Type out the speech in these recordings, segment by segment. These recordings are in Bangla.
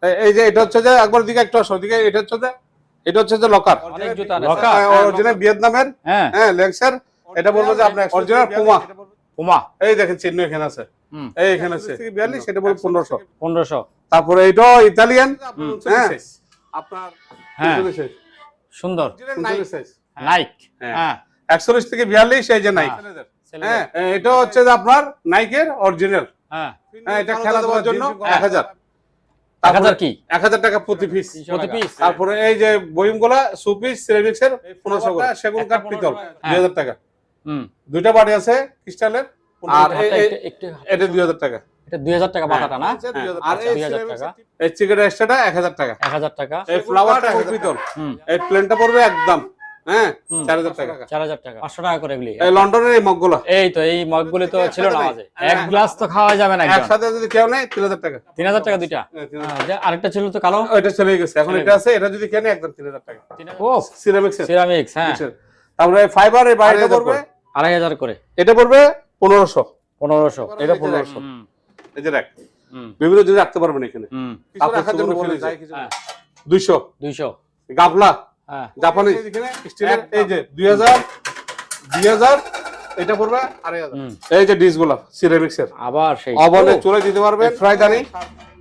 এই যে এটা হচ্ছে যে একবার দিকে একটু আসো দিকে, এটা হচ্ছে যে লকার, অনেক জুতা আছে। লকার অরিজিনাল ভিয়েতনামের, হ্যাঁ লেক্সার। এটা বলবো যে আপনার অরিজিনাল পুমা, পুমা এই দেখেন চিহ্ন এখানে আছে, এই এখানে আছে 42, এটা বলবো 1500। 1500। তারপরে এটা ইতালিয়ান, হ্যাঁ আপনার হ্যাঁ 39 সাইজ, সুন্দর নাইক সাইজ, নাইক। হ্যাঁ 41 থেকে 42, এই যে নাইক। হ্যাঁ এটা হচ্ছে যে আপনার নাইকের অরিজিনাল। হ্যাঁ হ্যাঁ এটা খেলা দেওয়ার জন্য 1000, 1000 কি 1000 টাকা প্রতি পিস। প্রতি পিস। তারপরে এই যে বয়ুমগুলা সুপিস সিরামিক্সের 1500 করে, সেগুন কাঠ পিতল 2000 টাকা। দুইটা বাড়ি আছে ক্রিস্টালের, আর এটা 2000 টাকা। এটা 2000 টাকা বাটাটা না? আর এই 2000 টাকা। এই চিকেন এক্সট্রাটা 1000 টাকা। 1000 টাকা। এই ফ্লাওয়ারটা পিতল, এই প্লেনটা পড়বে একদম, হ্যাঁ 4000 টাকা। 4000 টাকা। 500 টাকা করে এগুলি। এই লন্ডনের এই মগগুলো, এই তো এই মগগুলি তো ছিল না মাঝে, এক গ্লাস তো খাওয়া যাবে না একদম। একসাথে যদি কেউ নেয় 3000 টাকা। 3000 টাকা দুইটা। আরেকটা ছিল তো কালো, ওইটা চলে গেছে, এখন এটা আছে, এটা যদি কেনে একদম 3000 টাকা। ও সিরামিক্স, সিরামিক্স, হ্যাঁ। তারপরে ফাইবার এই বাইরে পড়বে 2500 করে। এটা পড়বে 1500। 1500, এটা 1500। এই যে রাখ, বিভিন্ন জিনিস রাখতে পারবেন এখানে। তারপর রাখার জন্য বলে যায় 200। 200 গাবলা, হ্যাঁ জাপানি স্টিলের, এই যে 2000 এটা পড়বে 2500। এই যে ডিশগুলো সিরামিক্সের, আবার সেই ওভেনে চলে দিতে পারবে, ফ্রাইদানি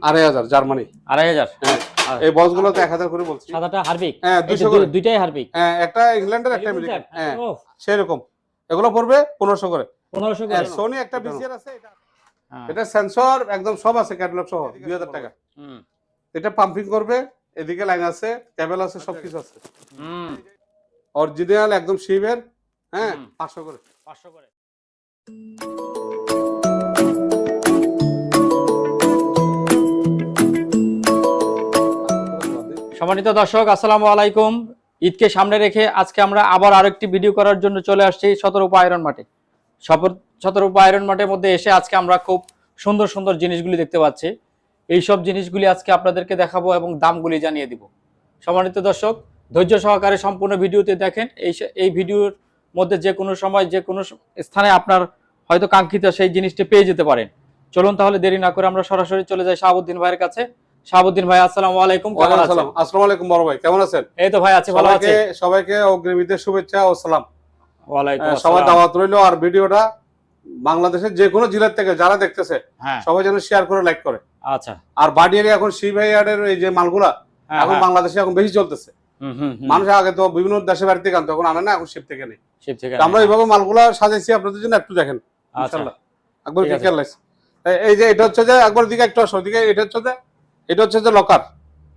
2500 জার্মানি। 2500। এই বক্সগুলো তো 1000 করে বলছি। সাদাটা হারবিক, হ্যাঁ 200 করে, দুইটাই হারবিক। হ্যাঁ একটা ইংল্যান্ডের একটা আমেরিকান, হ্যাঁ সেরকম। এগুলো পড়বে 1500 করে। 1500 করে। সোনি একটা বিসিআর আছে, এটা সেন্সর একদম সব আছে, ক্যাটালগ সহ 2000 টাকা। এটা পাম্পিং করবে, এদিকে লাইন আছে, কেবল আছে, সবকিছু আছে। অরিজিনাল একদম শিবের, হ্যাঁ 500 করে। 500 করে। সম্মানিত দর্শক, আসসালামু আলাইকুম। ঈদকে সামনে রেখে আজকে আমরা আবার আরেকটি ভিডিও করার জন্য চলে আসছি শতরূপা আয়রন মাঠে। শতরূপা আয়রন মাঠের মধ্যে এসে আজকে আমরা খুব সুন্দর সুন্দর জিনিসগুলি দেখতে পাচ্ছি। এই সব জিনিসগুলি আজকে আপনাদেরকে দেখাবো এবং দামগুলি জানিয়ে দিব। সম্মানিত দর্শক, ধৈর্য সহকারে সম্পূর্ণ ভিডিওতে দেখেন। এই ভিডিওর মধ্যে যে কোনো সময় যে কোনো স্থানে আপনার হয়তো কাঙ্ক্ষিত সেই জিনিসটি পেয়ে যেতে পারেন। চলুন তাহলে দেরি না করে আমরা সরাসরি চলে যাই শাহাবুদ্দিন ভাইয়ের কাছে। শাহাবুদ্দিন ভাই, আসসালামু আলাইকুম। কেমন আছেন? আসসালামু আলাইকুম বড় ভাই, কেমন আছেন? এই তো ভাই আছি, ভালো আছি। সবাইকে অগ্রিম ঈদের শুভেচ্ছা ও সালাম। ওয়ালাইকুম আসসালাম। সবার দাওয়াত রইল। আর ভিডিওটা বাংলাদেশের যে কোনো জেলা থেকে যারা দেখতেছে সবাই যেন শেয়ার করে, লাইক করে। আচ্ছা। আর বাড়ির এখন সি ভাইয়ারের এই যে মালগুলা এখন বাংলাদেশে এখন বেশি চলতেছে। মানুষ আগে তো বিভিন্ন দেশে বাড়ি থেকে আনতো, এখন আনে না, এখন শিপ থেকে নেই। আমরা এইভাবে মালগুলা সাজাইছি আপনাদের জন্য, একটু দেখেন ইনশাআল্লাহ। একবার খেয়াল লাগছে। এই যে এটা হচ্ছে যে একবার দিকে একটু আসো দিকে, এটা হচ্ছে যে লকার।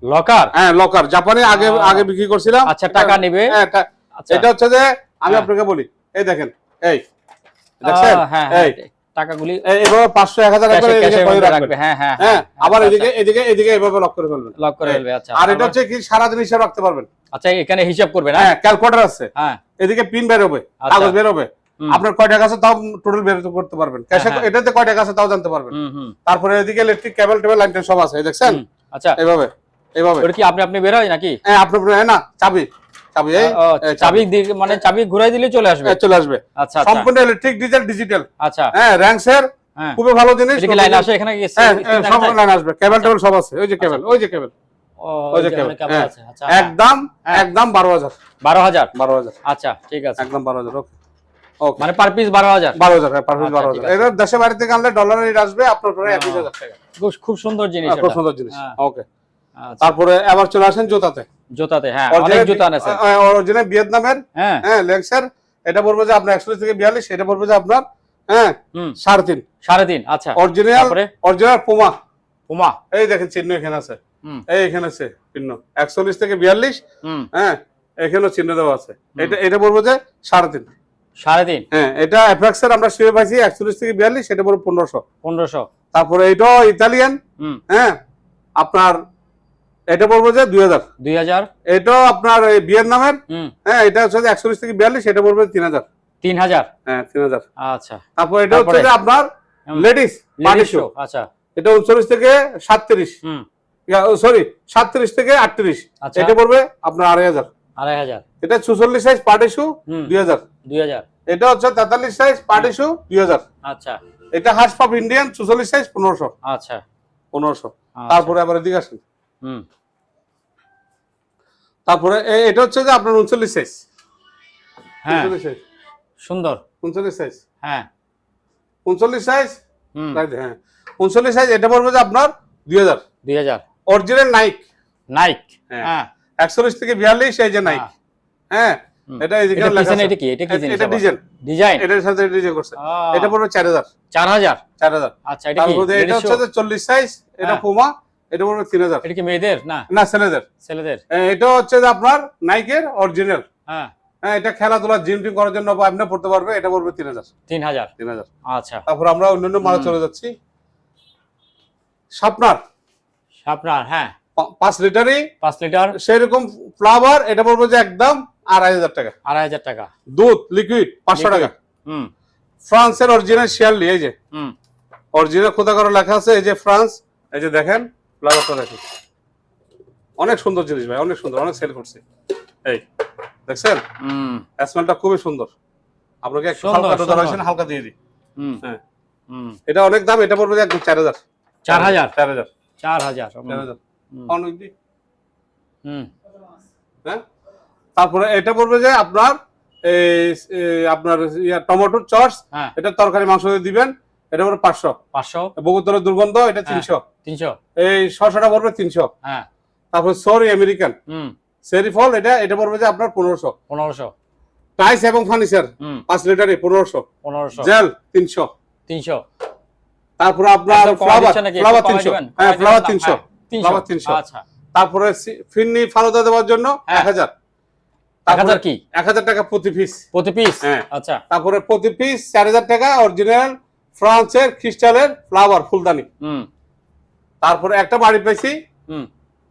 লকার, হ্যাঁ লকার, জাপানে আগে বিক্রি করছিলাম। আচ্ছা, টাকা নেবে। এটা হচ্ছে যে আমি আপনাকে বলি, এই দেখেন, এই দেখছেন, এই টাকাগুলি এভাবে 500 1000 করে রাখবে। হ্যাঁ হ্যাঁ হ্যাঁ, আবার এদিকে এভাবে লক করে ফেলবেন, লক করে ফেলবে। আচ্ছা, আর এটা হচ্ছে কি সারা দিন হিসাব রাখতে পারবেন। আচ্ছা, এখানে হিসাব করবে না? হ্যাঁ, ক্যালকুলেটর আছে। হ্যাঁ, এদিকে পিন বের হবে, কাগজ বের হবে, আপনার কয় টাকা আছে তাও টোটাল বের করতে পারবেন। ক্যাশে এটাতে কয় টাকা আছে তাও জানতে পারবেন। তারপরে এদিকে ইলেকট্রিক কেবল টেবিল লাইন সব আছে, দেখছেন? আচ্ছা, এইভাবে ওটা কি আপনি বের হয় নাকি? হ্যাঁ, আপনি না চাবি মানে চাবি ঘুরাই দিলে চলে আসবে। আচ্ছা, সম্পূর্ণ ইলেকট্রিক, ডিজিটাল। আচ্ছা, হ্যাঁ, র্যাঙ্কসের খুবই ভালো জিনিস। এদিকে লাইন আসে, এখানে কি সব লাইন আসবে, কেবল টেবিল সব আছে। ওই যে কেবল, ওই যে কেবল, আছে। আচ্ছা, একদম 12000। 12000। আচ্ছা, ঠিক আছে, একদম 12000। ওকে, মানে পার পিস 12000। 12000, per piece 12000। এটা দেশে বাড়ি থেকে আনলে ডলারের রেট আসবে আপনার প্রায় 21000 টাকা। খুব সুন্দর জিনিস, খুব সুন্দর জিনিস। ওকে, তারপরে আবার চলে আসেন জুতাতে। হ্যাঁ, অনেক জুতা আছে। অরিজিনাল ভিয়েতনামের, হ্যাঁ লেক্সার। এটা বলবো যে আপনার 41 থেকে 42, এটা বলবো যে আপনার 3.5। আচ্ছা, অরিজিনাল পুমা, এই দেখেন চিহ্ন এখানে আছে, এই এখানে আছে চিহ্ন 41 থেকে 42। হ্যাঁ, এখানেও চিহ্ন দেওয়া আছে। এটা বলবো যে 3.5। হ্যাঁ, এটা অ্যাপ্রাক্সের আমরা শুয়ে পাইছি 41 থেকে 42, সেটা বলবো 1500। তারপরে এটা ইতালিয়ান, হ্যাঁ আপনার এটা বলবো যে 2000। এটা আপনার ভিয়েতনামের, হ্যাঁ এটা হচ্ছে 41 থেকে 42, এটা বলবো 3000। হ্যাঁ 3000। আচ্ছা, তারপর এটা হচ্ছে যে আপনার লেডিস পার্টি শু। আচ্ছা, এটা 39 থেকে 37, সরি 37 থেকে 38, এটা পড়বে আপনার 2500। এটা 46 সাইজ পার্টি শু 2000। এটা হচ্ছে 43 সাইজ পার্টি শু 2000। আচ্ছা, এটা হার্স পাপ ইন্ডিয়ান 44 সাইজ 1500। আচ্ছা, 1500। তারপরে আবার এদিকে আসেন, তারপরে এটা হচ্ছে যে আপনার 39 সাইজ। হ্যাঁ সুন্দর 39 সাইজ। হ্যাঁ 39 সাইজ। হ্যাঁ 39 সাইজ। এটা পড়বে যে আপনার 2000 অরিজিনাল নাইক। নাইক। হ্যাঁ 41 থেকে 42 এই যে নাইক। হ্যাঁ এটা এই যে লেখা আছে। এটা কি জিনিস? এটা ডিজাইন এটার সাথে ডিজাইন করছে। এটা পড়বে 4000। আচ্ছা এটা কি? এটা হচ্ছে যে 40 সাইজ। এটা পুমা। এটা পড়বে 3000। এটা কি মেয়েদের না? না ছেলেদের। এটা হচ্ছে যে আপনার নাইকের অরিজিনাল। হ্যাঁ এটা খেলাধুলা জিম টিম করার জন্য বা এমনি পড়তে পারবে। এটা পড়বে 3000। আচ্ছা তারপর আমরা অন্যান্য মাল চলে যাচ্ছি। শার্পনার। হ্যাঁ 5 লিটার সেরকম ফ্লাভার। এটা পড়বে যে একদম 2500 টাকা। দুধ লিকুইড 500 টাকা। ফ্রান্সের অরিজিনাল শিয়ারলি। এই যে অরিজিনাল খোদা করা লেখা আছে। এই যে ফ্রান্স। এই যে দেখেন ফ্লাভারটা দেখেন, অনেক সুন্দর জিনিস ভাই, অনেক সুন্দর, অনেক সেল করছে। এই দেখছেন স্মেলটা খুবই সুন্দর। আপনাকে একটু হালকা দিয়ে দিই। হ্যাঁ এটা অনেক দাম। এটা পড়বে একদম 4000। অনেক দি। হ্যাঁ তারপরে এটা পড়বে যে আপনার আপনার টমেটো চস। এটা তরকারি মাংস দিয়ে দিবেন। এটা পড়বে 500। বগুতলের দুর্গন্ধ। এটা 300। এই শসাটা পড়বে 300। তারপর সরি আমেরিকান সেরি ফল। এটা পড়বে যে আপনার 1500। টাইস এবং ফার্নিচার 5 লিটারে 1500। জেল 300। তারপরে আপনার ফ্লাওয়ার 300। হ্যাঁ ফ্লাওয়ার 300। আচ্ছা তারপরে ফিন্নি ফালুদা দেওয়ার জন্য 1000। 1000 কি? 1000 টাকা প্রতি পিস। হ্যাঁ আচ্ছা তারপরে প্রতি পিস 4000 টাকা অরিজিনাল ফ্রান্সের ক্রিস্টালের ফ্লাওয়ার ফুলদানি। তারপরে একটা বাড়ি পাইছি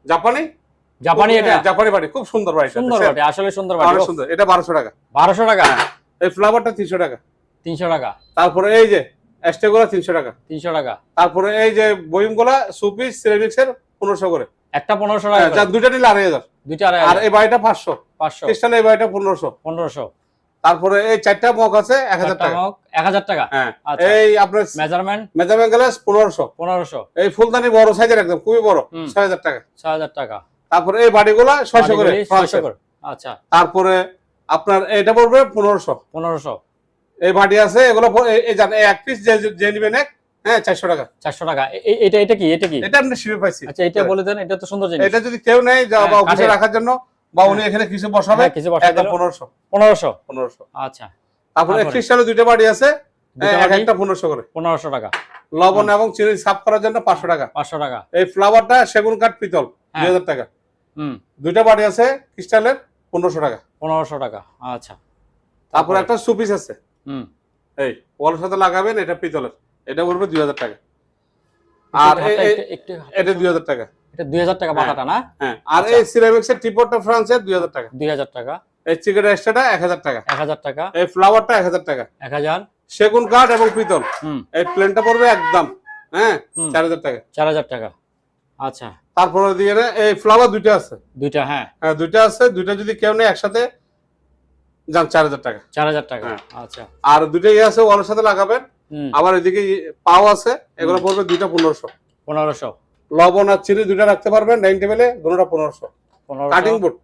জাপানি। এটা জাপানি বাড়ি, খুব সুন্দর বাড়ি। সুন্দর বাড়ি, আসলে সুন্দর বাড়ি, অনেক সুন্দর। এটা 1200 টাকা। 1200 টাকা। এই ফ্লাওয়ারটা 300 টাকা। 300 টাকা। তারপরে এই যে অ্যাস্টেগুলা 300 টাকা। 300 টাকা। তারপরে এই যে বয়মগুলা সুপিস সিরামিক্সের 1500 করে। একটা 1500 টাকা। যা দুইটা নিলে 2500। দুইটা 2500। আর এই বাড়িটা 500। ক্রিস্টাল এই বাড়িটা 1500। তারপরে এই চারটা মগ আছে 1000 টাকা। 1000 টাকা। হ্যাঁ এই আপনার মেজারমেন্ট গ্লাস 1500। এই ফুলদানি বড় সাইজের একদম খুবই বড় 6000 টাকা। 6000 টাকা। তারপরে এই বাড়িগুলা 600 করে। 600 করে। আচ্ছা তারপরে আপনার এটা পড়বে 1500। এই বাড়ি আছে এগুলো এই জান এক পিস যে নেবেন হ্যাঁ 400 টাকা। 400 টাকা। এটা কি? এটা আমরা শিবে পাইছি। আচ্ছা এটা বলে দেন, এটা তো সুন্দর জিনিস। এটা যদি কেউ নেই বা অফিসে রাখার জন্য বা উনি এখানে কিছু বসাবে, এটা 1500। আচ্ছা তারপরে ক্রিস্টালের দুইটা বাড়ি আছে, একটা 1500 করে। 1500 টাকা। লবণ এবং চিনি সাফ করার জন্য 500 টাকা। 500 টাকা। এই ফ্লাওয়ারটা সেগুন কাঠ পিতল 2000 টাকা। দুইটা বাড়ি আছে ক্রিস্টালের 1500 টাকা। 1500 টাকা। আচ্ছা তারপর একটা সুপিস আছে। এই ওয়ালের সাথে লাগাবেন, এটা পিতলের। এটা পড়বে 2000 টাকা। আর এটা 2000 টাকা। এটা 2000 টাকা পাতাটা না? হ্যাঁ। আর এই সিরামিক্সের টিপটটা ফ্রান্সের 2000 টাকা। 2000 টাকা। এই চিকেন এক্সট্রাটা 1000 টাকা। 1000 টাকা। এই ফ্লাওয়ারটা 1000 টাকা। 1000। সেগুন কাঠ এবং পিতল। এই প্লেনটা পড়বে একদম 4000 টাকা। 4000 টাকা। আচ্ছা তারপরে দিয়ে এই ফ্লাওয়ার দুইটা আছে। দুইটা? হ্যাঁ হ্যাঁ দুইটা আছে। দুইটা যদি কেউ নেয় একসাথে যান 4000 টাকা। 4000 টাকা। আচ্ছা আর দুইটাই আছে ওয়ালের সাথে লাগাবেন। আবার এদিকে পাও আছে, এগুলো পড়বে দুইটা 1500। লবণ আর চিনি দুইটা রাখতে পারবেন ডাইনিং টেবিলে, দুটোটা 1500। কাটিং বোর্ড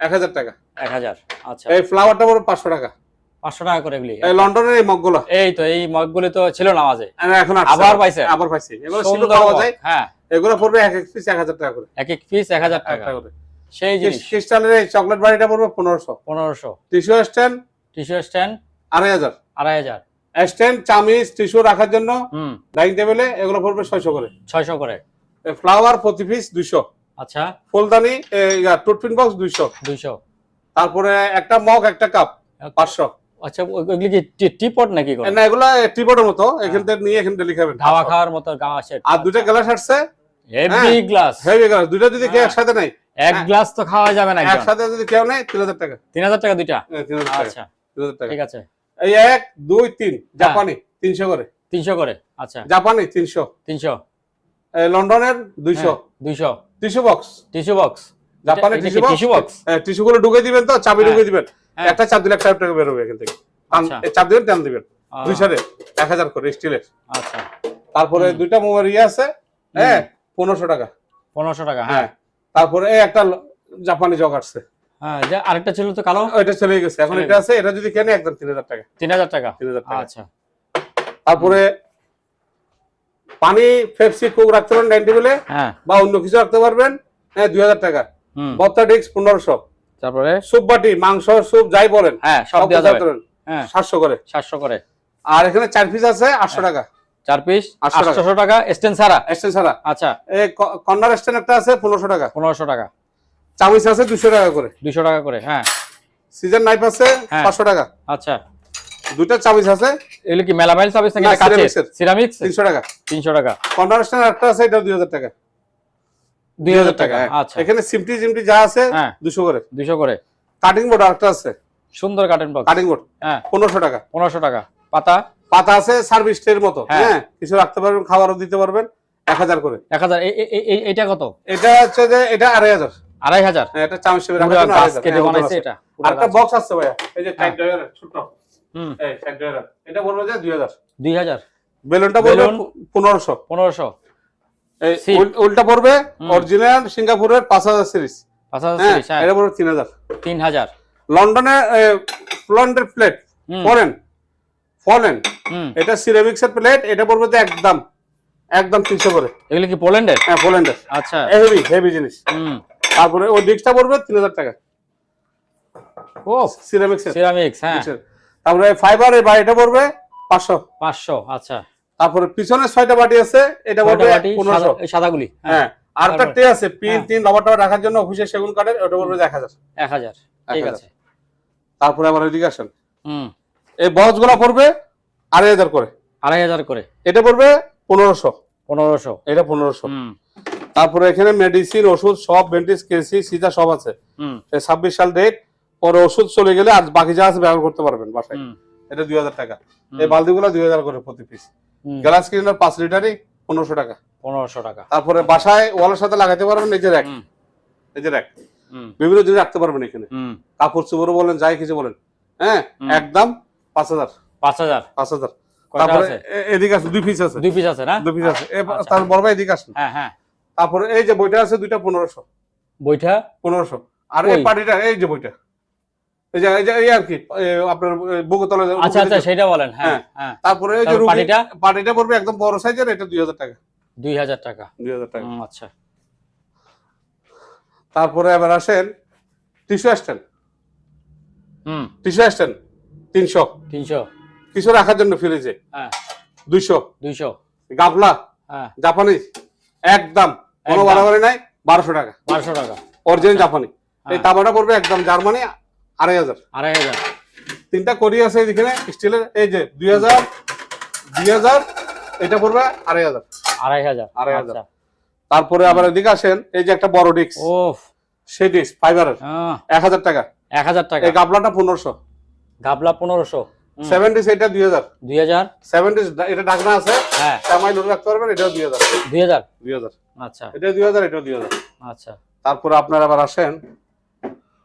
1000 টাকা। 1000। আচ্ছা এই ফ্লাওয়ারটা পড়বে 500 টাকা। 500 টাকা করে এগুলি। এই লন্ডনের এই মগগুলো, এই তো এই মগগুলো তো ছিল না মাঝে, এখন আবার পাইছি। এগুলো সুন্দর পাওয়া যায়। হ্যাঁ এগুলো পড়বে এক এক পিস 1000 টাকা করে। এক এক পিস 1000 টাকা করে। সেই জিনিস ক্রিস্টালের এই চকলেট বাড়িটা পড়বে 1500। Tissue stand 2500। স্ট্যান্ড চামিচ টিস্যু রাখার জন্য ডাইনিং টেবিলে, এগুলো পড়বে 600 করে। ফ্লাওয়ার প্রতি পিস 200। আচ্ছা ফুলদানি টুথপিন বক্স 200। তারপরে একটা মগ একটা কাপ 500। আচ্ছা ওগুলো কি টিপট নাকি? না এগুলা টিপটের মতো, এখান থেকে নিয়ে এখান থেকে লিখাবেন ধাওয়া খাওয়ার মতো গাওয়া সেট। আর দুটো গ্লাস আছে, হেভি গ্লাস। দুটো যদি কেউ একসাথে নেয়, এক গ্লাস তো খাওয়া যাবে না, একসাথে যদি কেউ নেয় 3000 টাকা। 3000 টাকা দুইটা? আচ্ছা 3000 টাকা। ঠিক আছে। এই 1 2 3 জাপানি 300 করে। 300 করে। আচ্ছা জাপানি 300। এই লন্ডনের 200। টিস্যু বক্স জাপানি টিস্যু বক্স। টিস্যু গুলো ঢুকে দিবেন তো, চাবি ঢুকে দিবেন, একটা চাপ দিলে 1000 টাকা বের হবে এখান থেকে। এই চাপ দিবেন, টান দিবেন, দুই সাইডে 1000 করে স্টিলের। আচ্ছা তারপরে দুইটা মোবাইল আছে 1500 টাকা। 1500 টাকা। হ্যাঁ তারপরে এই একটা জাপানি জগ আসছে। হ্যাঁ, যে আরেকটা ছিল তো কালো, ওইটা চলে গেছে, এখন এটা আছে। এটা যদি কেনে একদম 3000 টাকা। 3000 টাকা। 3000 টাকা। আচ্ছা। তারপরে পানি পেপসি কোক রাখতে পারেন 90 মিলে, হ্যাঁ, বা অন্য কিছু রাখতে পারবেন, হ্যাঁ 2000 টাকা। হুম, বত্তা ডিস্ক 1500। তারপরে স্যুপ বাটি, মাংস, স্যুপ যাই বলেন, হ্যাঁ সব দেওয়া যাবে। হ্যাঁ, 700 করে। 700 করে। আর এখানে 4 পিস আছে 800 টাকা। 4 পিস 800 টাকা। 800 টাকা স্ট্যান্ড ছাড়া। স্ট্যান্ড ছাড়া। আচ্ছা, এই কর্নার স্ট্যান্ড একটা আছে 1500 টাকা। 1500 টাকা। চামচ আছে 200 টাকা করে। 200 টাকা করে। হ্যাঁ, সিজন নাইফ আছে হ্যাঁ। 500 টাকা। আচ্ছা, দুইটা চামচ আছে, এগুলো কি মেলামাইল সার্ভিস নাকি না, কাছে? সিরামিক্সের। সিরামিক্স 300 টাকা। 300 টাকা। কর্নার স্ট্যান্ড একটা আছে, এটা 2000 টাকা। 2000 টাকা। হ্যাঁ। আচ্ছা, এখানে সিমটি জিমটি যা আছে হ্যাঁ 200 করে। 200 করে। কাটিং বোর্ড একটা আছে, সুন্দর কার্টেন বক্স। কাটিং বোর্ড হ্যাঁ 1500 টাকা। 1500 টাকা। পাতা পাতা আছে সার্ভিস ট্রের মতো, হ্যাঁ। হ্যাঁ কিছু রাখতে পারবেন, খাবারও দিতে পারবেন, 1000 করে। 1000। এইটা কত? এটা হচ্ছে যে এটা 2500। 2500। হ্যাঁ, এটা চামচ হিসেবে রাখার পুরো জন্য গাছ 2500। কেটে বানাইছে এটা। পুরো আরেকটা গাছ। বক্স আছে ভাইয়া, এই যে হ্যাঁ। টাইট ড্রাইভার ছোট, হুম, এই টাইট ড্রাইভার, এটা বলবো যে 2000। 2000। বেলুনটা বলবে বেলুন 1500। 1500। এই সিট। উল্টা পড়বে অরিজিনাল সিঙ্গাপুরের 5000 সিরিজ। 5000 হ্যাঁ, সিরিজ। হ্যাঁ, এটা পড়বে 3000। 3000। লন্ডনের ফ্লন্ডের প্লেট হুম, ফরেন, হুম। এটা সিরামিক্সের প্লেট, এটা পড়বে যে একদম 300 করে। এগুলো কি পোল্যান্ডের? হ্যাঁ, পোল্যান্ডের। আচ্ছা। হেভি জিনিস। হুম। তারপরে ওই ডিস্কটা পড়বে 3000 টাকা। ও সিরামিক্সের। সিরামিক্স। হ্যাঁ, তারপরে ফাইবারের বাড়িটা পড়বে 500। 500। আচ্ছা। তারপরে পিছনে 6টা বাটি আছে, এটা পড়বে 1500। এই সাদাগুলি। হ্যাঁ, আর একটা তারপরে? ট্রে আছে পিন হ্যাঁ। 3 রবার টবার রাখার জন্য, অফিসের সেগুন কাঠের, ওটা পড়বে 1000। 1000। ঠিক আছে। তারপরে আবার এদিকে আসেন, হুম, এই বক্সগুলো পড়বে 2500 করে। 2500 করে। এটা পড়বে 1500। 1500। এটা 1500। হুম, তারপরে এখানে মেডিসিন, ওষুধ সব, বেন্টিস, কেসি, সিজা সব আছে। হুম, এই 26 সাল ডেট, পরে ওষুধ চলে গেলে আর বাকি যা আছে ব্যবহার করতে পারবেন বাসায়। হুম, এটা 2000 টাকা। এই বালতিগুলো 2000 করে প্রতি পিস। হুম। গ্লাস ক্লিনার 5 লিটারই 1500 টাকা। 1500 টাকা। তারপরে বাসায় ওয়ালের সাথে লাগাতে পারবেন, এই যে র্যাক, হুম, এই যে র্যাক, হুম, বিভিন্ন জিনিস রাখতে পারবেন এখানে, হুম, কাপড় চোপড় বলেন, যাই কিছু বলেন। হ্যাঁ, একদম 5000। 5000। 5000। কয়টা তারপরে আছে? এদিকে আছে 2 পিস আছে। 2 পিস আছে না? 2 পিস আছে। আচ্ছা। তার বড় ভাই এদিকে আসেন। হ্যাঁ, হ্যাঁ। তারপরে এই যে বইটা আছে, দুইটা 1500। বইটা 1500। আর এই কই? পার্টিটা, এই যে বইটা, এই আর কি, আপনার বগুতলে। আচ্ছা, আচ্ছা সেটা বলেন। হ্যাঁ, হ্যাঁ। তারপরে এই যে তারপর পার্টিটা পড়বে একদম বড় সাইজের, এটা 2000 টাকা। 2000 টাকা। 2000 টাকা। আচ্ছা। তারপরে আবার আসেন টিস্যু স্ট্যান্ড। হুম, টিস্যু স্ট্যান্ড 300। 300। কিছু রাখার জন্য ফ্রিজে হ্যাঁ, 200। 200। গাবলা হ্যাঁ, জাপানি, একদম কোনো একদম। বাড়াবাড়ি নাই, 1200 টাকা। 1200 টাকা। অরিজিনাল জাপানি। এই হ্যাঁ। তামাটা পড়বে একদম জার্মানি 2500। 2500। তিনটা করি আছে এখানে স্টিলের, এই যে 2000, 2000, এটা পড়বে 2500। 2500। 2500। আচ্ছা। তারপরে আবার এদিকে আসেন, এই যে একটা বড় ডিস্ক, ওফ। সেই ডিস্ক ফাইবারের 1000 টাকা। 1000 টাকা। এই গাবলাটা 1500। গাবলা 1500। 7 ডিস্ক এটা 2000। 2000। 7 ডিস্ক এটা ঢাকনা আছে, হ্যাঁ, সামাই লোড রাখতে পারবেন, এটাও 2000। 2000। 2000। আচ্ছা, এটা 2000, এটাও 2000। আচ্ছা। তারপরে আপনার আবার আসেন,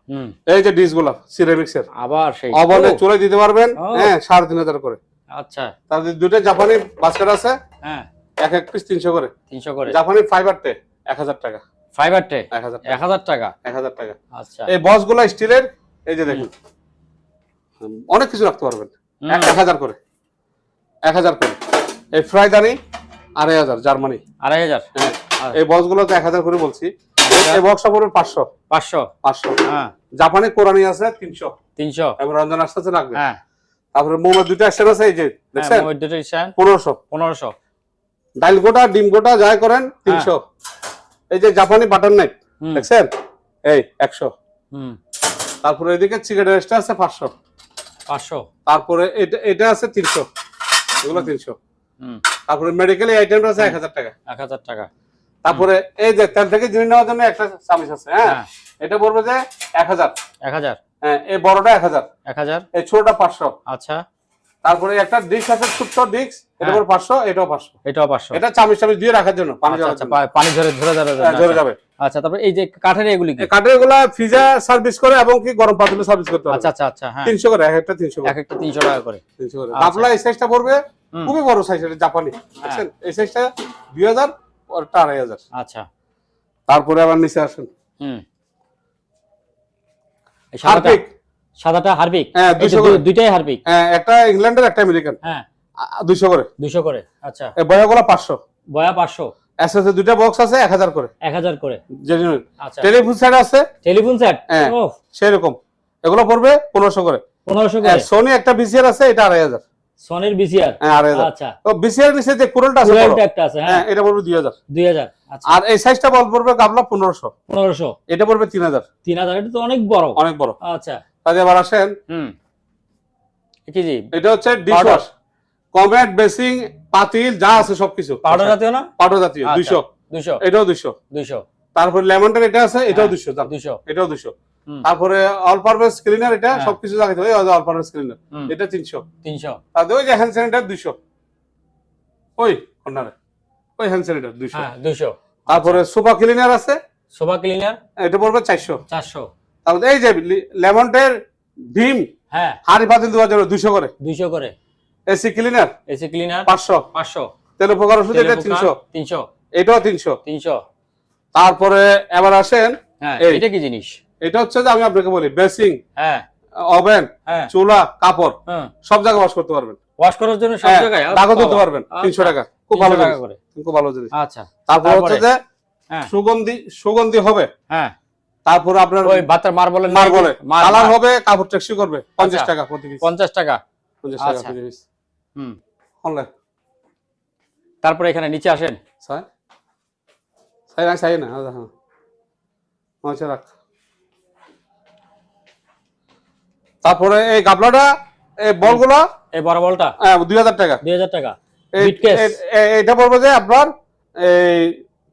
হুম, এই যে ডিশগুলো সিরামিক্সের, আবার সেই ওভেনে ও, চুলায় দিতে পারবেন। ও। হ্যাঁ, 3500 করে। আচ্ছা। তারপরে দুটো জাপানি বাস্কেট আছে, হ্যাঁ, এক এক পিস 300 করে। 300 করে। জাপানি ফাইবারটে 1000 টাকা। ফাইবার ট্রে 1000 টাকা। 1000 টাকা। 1000 টাকা। আচ্ছা। এই বক্সগুলো স্টিলের, এই যে দেখুন, অনেক কিছু রাখতে পারবেন। 1000 করে। 1000 করে। এই ফ্রাইদানি 2500 জার্মানি। 2500। হ্যাঁ, এই বক্সগুলো তো 1000 করে বলছি। এই বক্সটা পড়বে 500। 500। 500। হ্যাঁ, জাপানি কোরআনি আছে 300। 300। এবং রমজান আসতে লাগবে। হ্যাঁ, তারপরে মোমের দুটো অ্যাকশন আছে, এই যে দেখছেন, ওই দুটো ইসান 1500। 1500। ডাইল গোটা, ডিম গোটা যাই করেন 300। এই যে জাপানি বাটার নাইফ হুম। দেখছেন, এই 100। হুম, তারপরে এদিকে চিকেন রেস্টটা আছে 500। 500। তারপরে এটা আছে 300, এগুলো 300। হুম, তারপরে মেডিকেল এই আইটেমটা আছে 1000 টাকা। 1000 টাকা। তারপরে এই যে তেল থেকে জিনিস নেওয়ার জন্য একটা চামিচ আছে, হ্যাঁ হ্যাঁ, এটা পড়বে যে 1000। 1000। হ্যাঁ, এই বড়টা 1000, 1000। এই ছোটটা 500। আচ্ছা। তারপরে একটা ডিশ আছে ছোট্ট ডিশ, এটা হ্যাঁ। পড়বে 500, এটাও 500। এটাও 500। এটা চামিচ চামিচ দিয়ে রাখার জন্য, পানি আচ্ছা, জড়ার আচ্ছা, জন্য। পানি ঝরে ঝরে যাবে। হ্যাঁ, ঝরে যাবে। আচ্ছা, তারপর এই যে কাঠের এগুলি কি? এই কাঠের এগুলা ফ্রিজে সার্ভিস করে এবং কি গরম পাতিলে সার্ভিস করতে হবে। আচ্ছা, আচ্ছা, আচ্ছা। হ্যাঁ, 300 করে, এক একটা 300 করে। এক একটা 300 টাকা করে। 300 করে। আচ্ছা। গাবলা এই সাইজটা পড়বে হুম। খুবই বড় সাইজ, এটা জাপানি দেখছেন, এই সাইজটা 2000, ওরটা 2500। আচ্ছা। তারপরে আবার নিচে আসেন, এই সাদাটা হারপিক, সাদাটা হারপিক, হ্যাঁ, এই যে 200 করে। দুইটাই হারপিক। হ্যাঁ, একটা ইংল্যান্ডের একটা আমেরিকান, হ্যাঁ 200 করে। 200 করে। আচ্ছা, এই বয়াগুলো 500। বয়া 500, এসএস দুইটা বক্স আছে 1000 করে। 1000 করে। জেনুইন। আচ্ছা, টেলিফোন সেট আছে, টেলিফোন সেট, হ্যাঁ, ও সেরকম। এগুলো পড়বে 1500 করে। 1500 করে। সোনি একটা বিসিআর আছে, এটা 2500। সনির বিসিআর, হ্যাঁ, 2500। আচ্ছা। ও বিসিআর নিচে যে কুরলটা আছে, কুরালটা একটা আছে, হ্যাঁ, হ্যাঁ, এটা পড়বে 2000। 2000। আচ্ছা, আর এই সাইজটা বল পড়বে গাবলা 1500। 1500, এটা পড়বে 3000। 3000, এটা তো অনেক বড়। অনেক বড়। আচ্ছা, তাহলে এবার আসেন, কি জি, এটা হচ্ছে ডিশওয়াশ, কমেট, বেসিং, পাতিল যা আছে সবকিছু। পাউডার জাতীয় না? পাউডার জাতীয়, 200। 200, এটাও 200। 200, তারপরে লেমনটার এটা আছে, এটাও 200 দাম। 200। এটাও 200। তারপরে অল পারপাস ক্লিনার, এটা হ্যাঁ। সবকিছু লাগাতে হয়, অল পারপাস ক্লিনার, এটা 300। 300, তারপরে ওই যে হ্যান্ড স্যানিটাইজার 200, ওই কর্নারে ওই হ্যান্ড স্যানিটাইজার 200। হ্যাঁ 200। তারপরে সোফা ক্লিনার আছে, সোফা ক্লিনার এটা পড়বে 400। 400। তারপরে এই যে লেমনটের ভীম হ্যাঁ হাড়ি পাতিল দেওয়ার জন্য 200 করে। 200 করে। AC cleaner AC cleaner 500। 500। তেল উপকার ওষুধ এটা 300। 300, এটাও 300। 300। তারপরে এবার আসেন, হ্যাঁ, এই এটা কি জিনিস? এটা হচ্ছে যে আমি আপনাকে বলি, বেসিং, হ্যাঁ ওভেন, হ্যাঁ চুলা, কাপড় হ্যাঁ, সব জায়গায় ওয়াশ করতে পারবেন। ওয়াশ করার জন্য সব হ্যাঁ, জায়গায় দাগও দিতে পারবেন। 300 টাকা, খুব ভালো 300 টাকা জিনিস, করে। খুব ভালো জিনিস। আচ্ছা, তারপর হচ্ছে যে হ্যাঁ সুগন্ধি হবে। হ্যাঁ, তারপর আপনার ওই বাতার মার্বলের মার্বলে কালার হবে, কাপড় টেকসই করবে। 50 আচ্ছা। টাকা প্রতি পিস। 50 টাকা। 50 টাকা আচ্ছা। প্রতি পিস। হুম, অনলাইন তারপরে এখানে নিচে আসেন। স্যার, সাই না, হ্যাঁ আচ্ছা রাখ। তারপরে এই গাবলাটা, এই বলগুলো, এই বড় বলটা 2000 টাকা। 2000 টাকা। এই- মিডকেস এটা পড়বে যে আপনার এই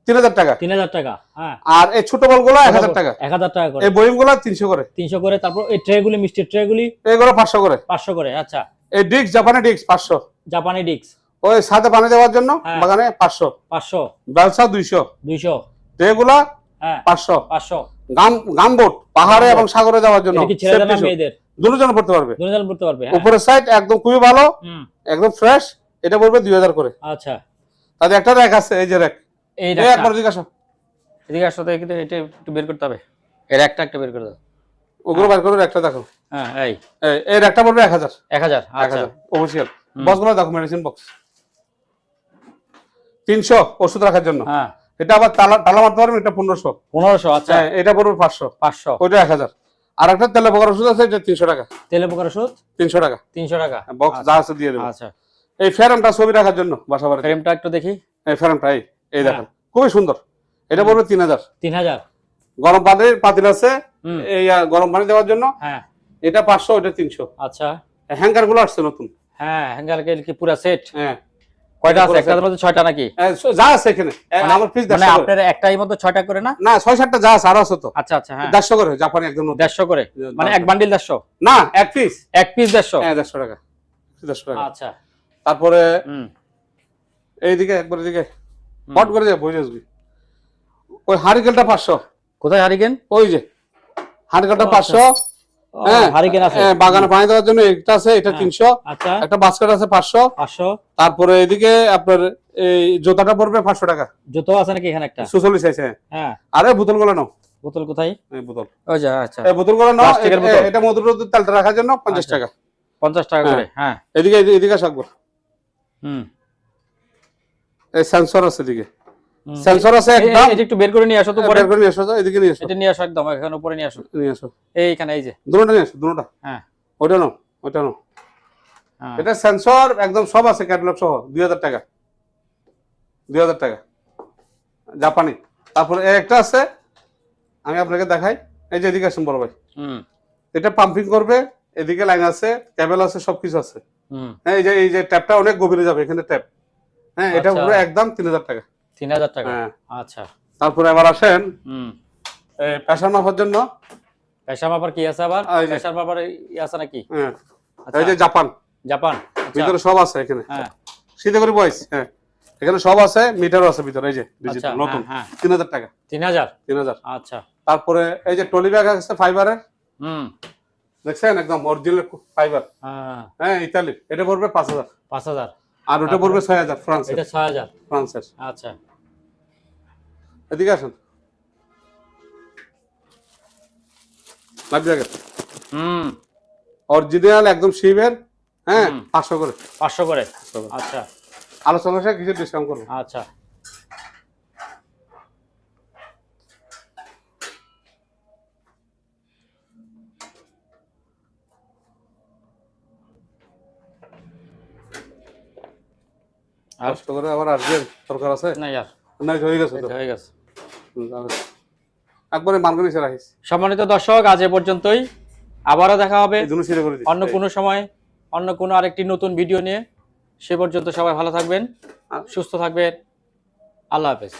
3000 টাকা। 3000 টাকা। হ্যাঁ, আর এই ছোট বলগুলো 1000 টাকা। 1000 টাকা করে। এই বইমগুলো 300 করে। 300 করে। তারপর এই ট্রেগুলি, মিষ্টির ট্রেগুলি এগুলো 500 করে। 500 করে। আচ্ছা, এই ডিস্ক, জাপানি ডিস্ক 500। জাপানি ডিক্স ওই সাথে পানি দেওয়ার জন্য হ্যাঁ। বাগানে 500। 500, ব্যবসা 200। 200, এগুলা হ্যাঁ 500। 500। গামবোট পাহাড়ে এবং সাগরে যাওয়ার জন্য এটা কি ছেলেদের না মেয়েদের? দুজন পড়তে পারবে। দুজন পড়তে পারবে, হ্যাঁ। উপরের সাইড একদম খুবই ভালো, হুম, একদম ফ্রেশ। এটা পড়বে 2000 করে। আচ্ছা। তাদের একটা র্যাক আছে, এই যে র্যাক, এই এই একটা একবার জিজ্ঞাসা, এদিকে আসতে কিন্তু এটা একটু বের করতে হবে। এর একটা বের করে দাও। ওগুলো বার করে একটা দেখো। হ্যাঁ, এই র্যাকটা পড়বে 1000। 1000। আচ্ছা, 1000 অফিসিয়াল। বক্সগুলো দেখো, মেডিসিন বক্স 300 ওষুধ রাখার জন্য। হ্যাঁ, এটা আবার তালা মারতে পারবেন, এটা 1500। 1500। আচ্ছা, হ্যাঁ, এটা পড়বে 500। 500। ওইটা 1000। আর একটা তেলে পোকার ওষুধ আছে, এটা 300 টাকা। তেলে পোকার ওষুধ 300 টাকা 300 টাকা। বক্স যা আছে দিয়ে দেবো। আচ্ছা, এই ফ্রেমটা ছবি রাখার জন্য বাসা বাড়িতে, ফ্রেমটা একটু দেখি। এই ফ্রেমটা এই দেখেন, খুবই সুন্দর। এটা পড়বে 3000। 3000। গরম পানির পাতিল আছে, হুম, এই গরম পানি দেওয়ার জন্য, হ্যাঁ এটা 500, এটা 300। আচ্ছা, হ্যাঙ্গার গুলো আসছে নতুন। হ্যাঁ হ্যাঙ্গার কি পুরো সেট? হ্যাঁ, কয়টা আছে? পুরা একটার set। মধ্যে 6টা নাকি? যা আছে এখানে, আমার পিস মানে 150 করে। আপনার একটাই মধ্যে 6টা করে না? না, 6-7টা যা আছে, আরো আছে তো। আচ্ছা আচ্ছা, হ্যাঁ 150 করে, জাপানি একদম নতুন। 150 করে, মানে এক বান্ডিল 150? না, এক পিস। এক পিস 150? হ্যাঁ, 150 টাকা। 150 টাকা। আচ্ছা, তারপরে হুম, এইদিকে একবার এদিকে হট করে যা বই আসবি। ওই হারিকেলটা 500। কোথায় হারিকেন? ওই যে হারিকেলটা 500। হ্যাঁ হারিকেন আছে। বাগানে পানি দেওয়ার জন্য একটা আছে, এটা 300। আচ্ছা, একটা বাস্কেট আছে 500। 500। তারপরে এদিকে আপনার এই জুতাটা পড়বে 500 টাকা। জুতো আছে নাকি এখানে একটা? 46 আছে। হ্যাঁ, আরে বোতলগুলো নাও, বোতল কোথায়? এই বোতল, ওই যে, আচ্ছা, এই বোতলগুলো নাও। প্লাস্টিকের বোতল। এটা মধুর তেলটা রাখার জন্য 50 আচ্ছা। টাকা। 50 টাকা করে, হ্যাঁ। এদিকে এদিকে আসবো। হুম, এই সেন্সর আছে এদিকে, হুম। সেন্সর আছে একদম। এটা একটু বের করে নিয়ে আসো তো পরে। বের করে নিয়ে এসো তো, এদিকে নিয়ে এসো, এটা নিয়ে আসো একদম, এখানে উপরে নিয়ে আসো। নিয়ে এসো। এইখানে, এই যে, দুটোটা নিয়ে এসো, দুটোটা। হ্যাঁ ওইটা নাও, ওইটা নাও। হ্যাঁ। এটা সেন্সর একদম সব আছে, ক্যাটালগ সহ 2000 টাকা। 2000 টাকা জাপানি। তারপরে একটা আছে, আমি আপনাকে দেখাই। এই যে এদিকে আসুন বড় ভাই, হুম, এটা পাম্পিং করবে, এদিকে লাইন আছে, কেবল আছে, সবকিছু আছে। হুম। হ্যাঁ, এই যে ট্যাপটা অনেক গভীরে যাবে, এখানে ট্যাপ। হ্যাঁ, এটা আচ্ছা। পুরো একদম 3000 টাকা। 3000 টাকা, হ্যাঁ। আচ্ছা। তারপরে আবার আসেন হুম, প্রেসার মাপার জন্য। পেশা মাপার কি আছে আবার? এই যে। পেশার মাপার ই আছে নাকি? হ্যাঁ, আচ্ছা, এই যে জাপান, জাপান, আচ্ছা, ভিতরে সব আছে এখানে। হ্যাঁ শীতে করে বয়স, হ্যাঁ এখানে সব আছে, মিটারও আছে ভিতরে, এই যে আচ্ছা, ডিজিটাল নতুন। হ্যাঁ 3000 টাকা। 3000, 3000। আচ্ছা। তারপরে এই যে ট্রলি ব্যাগ আছে ফাইবারের, হুম, দেখছেন একদম অরিজিনাল ফাইবার। হ্যাঁ হ্যাঁ, ইতালি। এটা পড়বে 5000। 5000। আর ওটা পড়বে 6000 ফ্রান্সের। এটা 6000, ফ্রান্সের। আচ্ছা। এদিকে আসুন। লাভ জায়গা অরিজিনাল একদম শিবের, হ্যাঁ 500 করে। 500 করে, আচ্ছা। আলোচনা শেষে কিছু ডিসকাউন্ট করবো। আচ্ছা, আর 500 করে আবার আসবেন সরকার আছে না আর না, হয়ে গেছে তো, হয়ে গেছে। একবারে মার্কেট এসে রাখিস। সম্মানিত দর্শক, আজ এ পর্যন্তই। আবারও দেখা হবে এই জন্য ছিঁড়ে করে দিচ্ছি। অন্য কোনো সময়, অন্য কোনো আরেকটি নতুন ভিডিও নিয়ে। সে পর্যন্ত সবাই ভালো থাকবেন, সুস্থ থাকবেন। আল্লাহ হাফেজ।